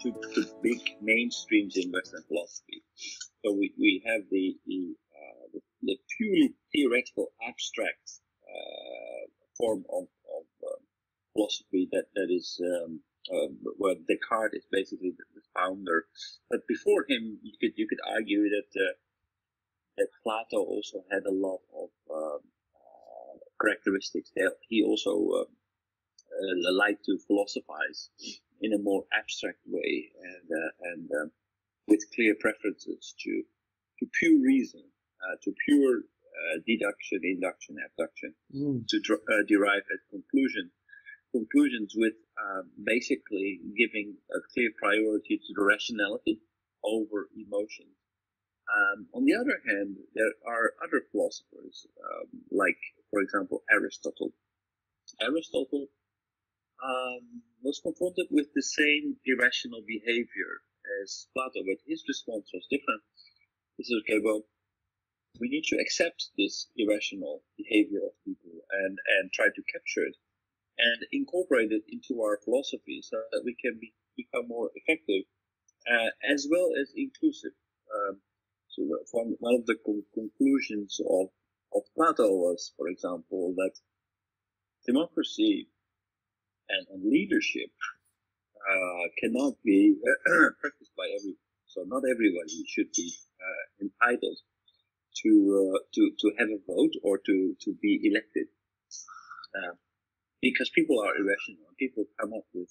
to big mainstreams in Western philosophy. So we have the purely theoretical, abstract form of philosophy that is where Descartes is basically the founder. But before him, you could argue that Plato also had a lot of characteristics. That he also liked to philosophize in a more abstract way and with clear preferences to pure reason, to pure deduction, induction, abduction, to derive at conclusions with basically giving a clear priority to the rationality over emotion. On the other hand, there are other philosophers, like, for example, Aristotle. Aristotle was confronted with the same irrational behavior as Plato, but his response was different. He said, okay, well, we need to accept this irrational behavior of people and try to capture it and incorporate it into our philosophy so that we can become more effective as well as inclusive. So one of the conclusions of Plato was, for example, that democracy and leadership cannot be practiced by everyone. So not everybody should be entitled to have a vote or to be elected, because people are irrational. People come up with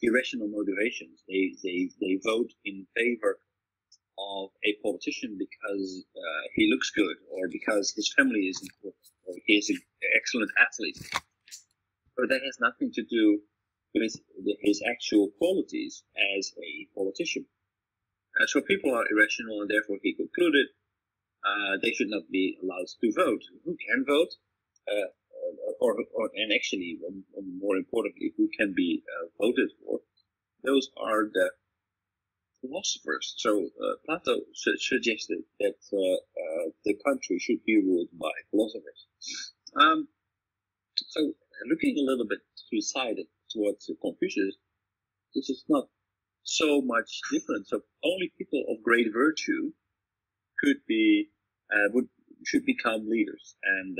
irrational motivations. They vote in favor of a politician because he looks good, or because his family is important, or he is an excellent athlete. But that has nothing to do with his actual qualities as a politician. So people are irrational, and therefore he concluded they should not be allowed to vote. Who can vote? And actually, more importantly, who can be voted for? Those are the philosophers. So Plato suggested that the country should be ruled by philosophers. So looking a little bit to the side towards Confucius, this is not so much different. So only people of great virtue should become leaders, and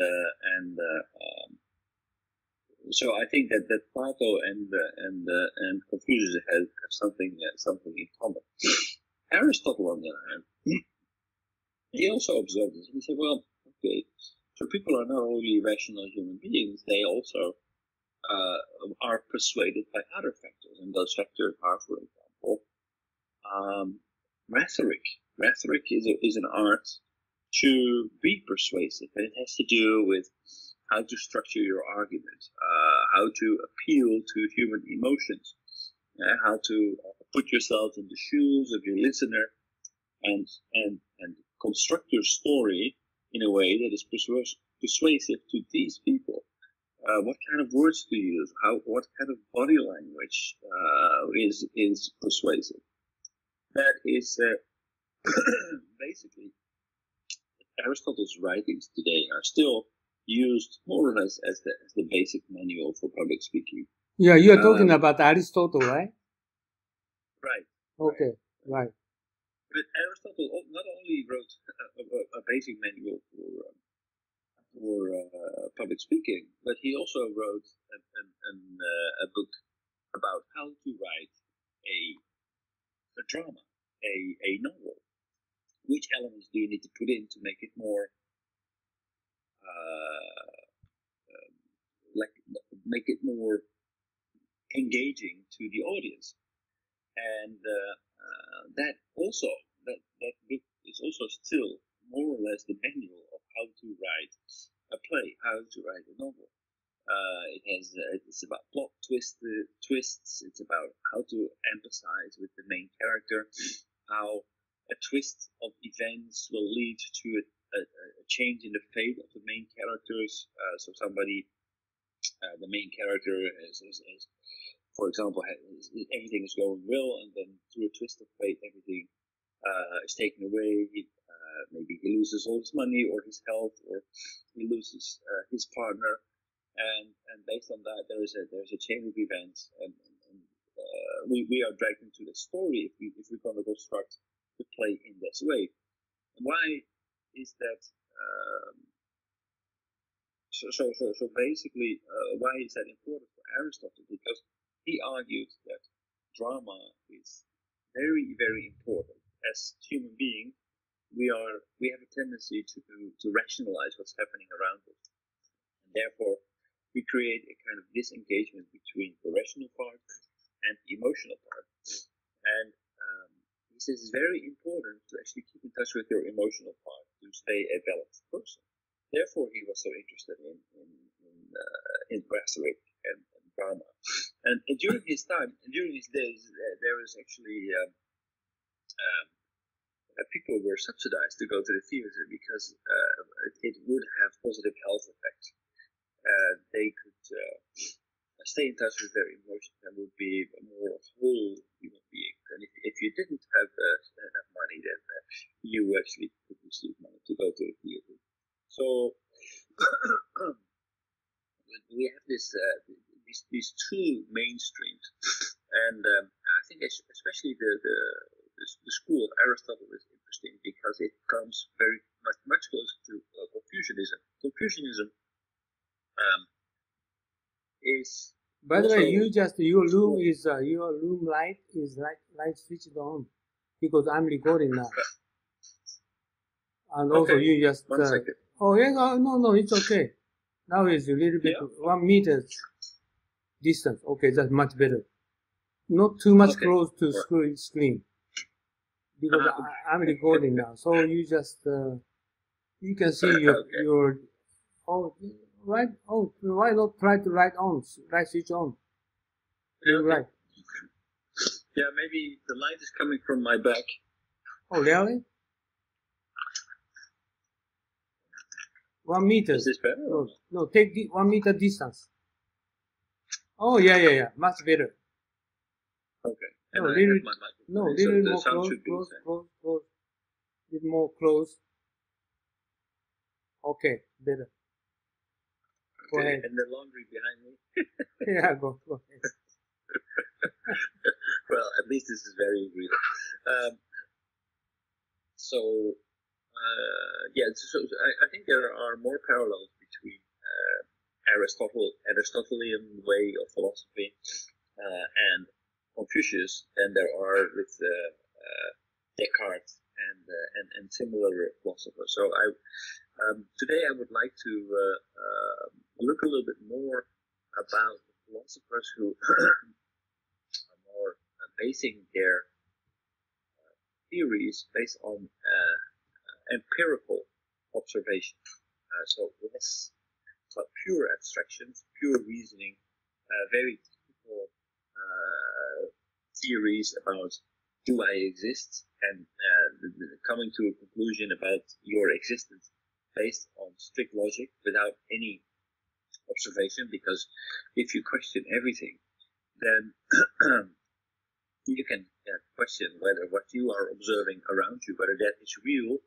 so I think that Plato and Confucius have something in common. Aristotle, on the other hand, he also observed this. He said, well, okay, so people are not only rational human beings; they also are persuaded by other factors, and those factors are, for example, rhetoric. Rhetoric is an art to be persuasive, and it has to do with how to structure your argument, how to appeal to human emotions, how to put yourself in the shoes of your listener, and construct your story in a way that is persuasive to these people. What kind of words to use? What kind of body language is persuasive? That is basically Aristotle's writings today are still used more or less as the basic manual for public speaking. Yeah, you are talking about Aristotle, right? Right. Okay, right. But Aristotle not only wrote a basic manual for public speaking, but he also wrote a book about how to write a drama, a novel. Which elements do you need to put in to make it more make it more engaging to the audience? And that book is also still more or less the manual of how to write a play, how to write a novel. It's about plot twists. It's about how to empathize with the main character, how a twist of events will lead to a change in the fate of the main characters. So the main character is for example, everything is going well, and then through a twist of fate, everything is taken away. Maybe he loses all his money or his health, or he loses his partner, and based on that, there is a chain of events, and we are dragged into the story if we're going to start to play in this way. Why is that? So basically, why is that important for Aristotle? Because he argued that drama is very, very important. As human beings, we have a tendency to rationalize what's happening around us, and therefore we create a kind of disengagement between the rational part and the emotional part. And he says it's very important to actually keep in touch with your emotional part to stay a balanced person. Therefore, he was so interested in rhetoric and drama. And during his time, during his days, there was actually people were subsidized to go to the theater because it would have positive health effects. They could stay in touch with their emotions and would be a more whole human being. And if you didn't have enough money, then you actually could receive money to go to the theater. So we have these two mainstreams, and I think especially the school of Aristotle is interesting because it comes very much closer to Confucianism. Confucianism is. By the way, your room light is light switched on because I'm recording now. And also okay. you just. 1 second. Oh yeah, no, it's okay. Now it's a little bit 1 meter distance. Okay, that's much better. Not too much close to screen because I'm recording now. So you just you can see your right. Oh, why not try to light switch on? Yeah, okay. Right. Yeah, maybe the light is coming from my back. Oh really? 1 meter. Is this better? No, take the 1 meter distance. Oh yeah, much better. Okay. And little more close. Little more close. Okay, better. Go ahead. And the laundry behind me. Yeah, go ahead. Well, at least this is very real. So I think there are more parallels between Aristotelian way of philosophy and Confucius than there are with Descartes and similar philosophers. So today I would like to look a little bit more about the philosophers who are more basing their theories based on empirical observation. So less pure abstractions, pure reasoning, very typical theories about do I exist, and coming to a conclusion about your existence based on strict logic without any observation, because if you question everything, then you can question whether what you are observing around you, whether that is real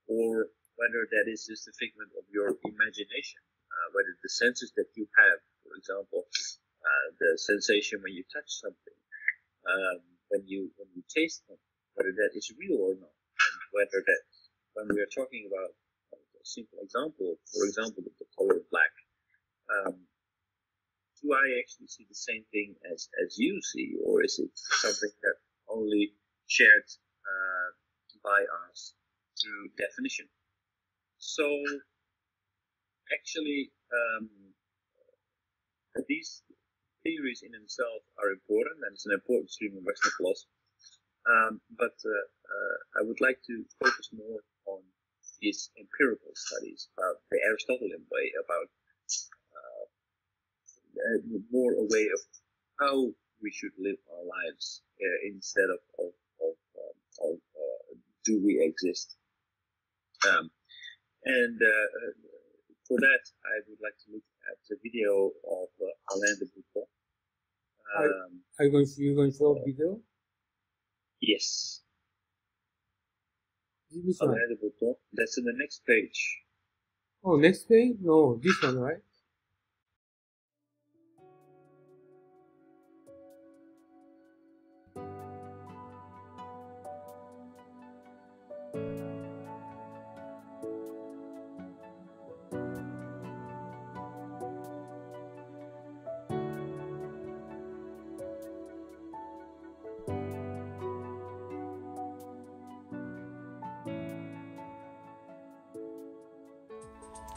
or whether that is just a figment of your imagination, whether the senses that you have, for example, the sensation when you touch something, when you taste something, whether that is real or not, and whether that, when we are talking about a simple example, for example, the color black, do I actually see the same thing as you see, or is it something that only shared by us through definition? So actually, these theories in themselves are important, and it's an important stream of Western philosophy. But I would like to focus more on these empirical studies about the Aristotelian way, about more a way of how we should live our lives instead of do we exist. For that, I would like to look at the video of Alain de Botton. Are you going to show a video? Yes. This one. Alain de Botton. That's in the next page. Oh, next page? No, this one, right?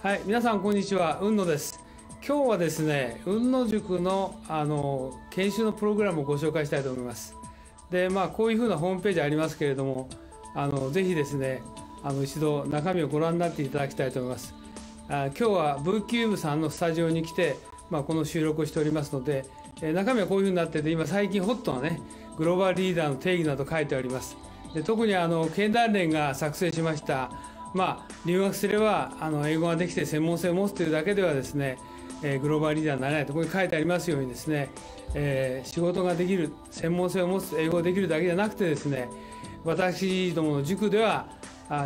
はい、皆さんこんにちは、雲野です。今日はですね、雲野塾の研修のプログラムをご紹介したいと思います。で、こういうふうなホームページありますけれども、ぜひですね、一度中身をご覧になっていただきたいと思います。今日はブーキューブさんのスタジオに来て、この収録をしておりますので、中身はこういうふうになってて、今最近ホットなね、グローバルリーダーの定義など書いてあります。で、特に経団連が作成しました、留学すれば英語ができて専門性を持つというだけではですね、グローバルリーダーになれないとここに書いてありますようにですね、仕事ができる、専門性を持つ、英語ができるだけじゃなくてですね、私どもの塾では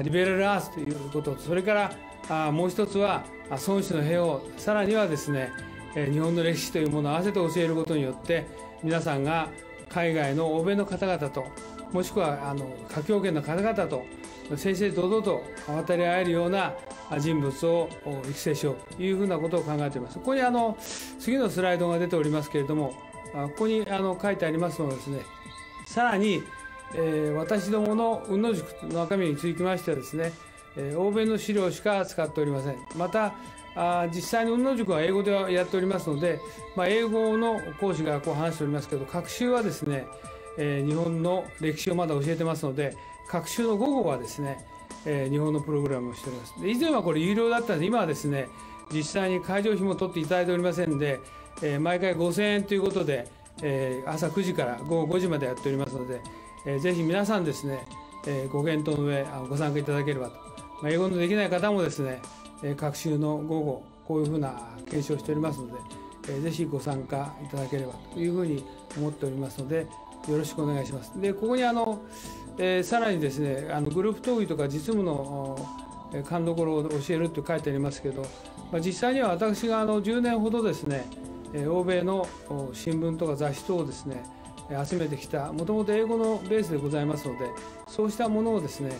リベラルアーツということと、それからもう一つは孫子の兵を、さらにはですね、日本の歴史というものを合わせて教えることによって、皆さんが海外の欧米の方々と、もしくは華僑圏の方々と正々堂々と渡り合えるような人物を育成しようというふうなことを考えています。ここに次のスライドが出ておりますけれども、ここに書いてありますのはですね、さらに、私どもの雲野塾の中身につきましてはですね、欧米の資料しか使っておりません。また実際に雲野塾は英語でやっておりますので、英語の講師がこう話しておりますけど、学習はですね、日本の歴史をまだ教えてますので、学習の午後はですね、日本のプログラムをしております。で、以前はこれ有料だったので、今はですね、実際に会場費も取っていただいておりませんで、毎回5000円ということで、朝9時から午後5時までやっておりますので、ぜひ皆さんですね、ご検討の上ご参加いただければと。英語のできない方もですね、学習の午後、こういうふうな検証をしておりますので、ぜひご参加いただければというふうに思っておりますので、よろしくお願いします。で、ここにさらにですね、グループ討議とか実務の勘どころを教えると書いてありますけど、実際には私が10年ほどですね、欧米の新聞とか雑誌等をですね、集めてきた、もともと英語のベースでございますので、そうしたものをですね、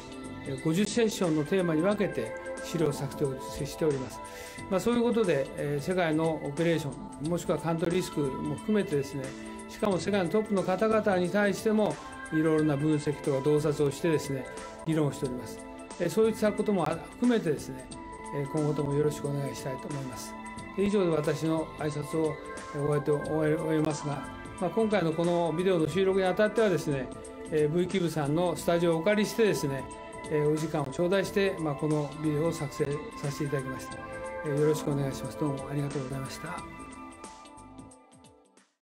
50セッションのテーマに分けて資料作成をしております。そういうことで、世界のオペレーション、もしくはカントリーリスクも含めてですね、しかも世界のトップの方々に対しても、いろいろな分析とか洞察をしてですね、議論をしております。そういったことも含めてですね、今後ともよろしくお願いしたいと思います。以上で私の挨拶を終えますが、今回のこのビデオの収録にあたってはですね、V キューブさんのスタジオをお借りしてですね、お時間を頂戴して、このビデオを作成させていただきました。よろしくお願いします。どうもありがとうございました。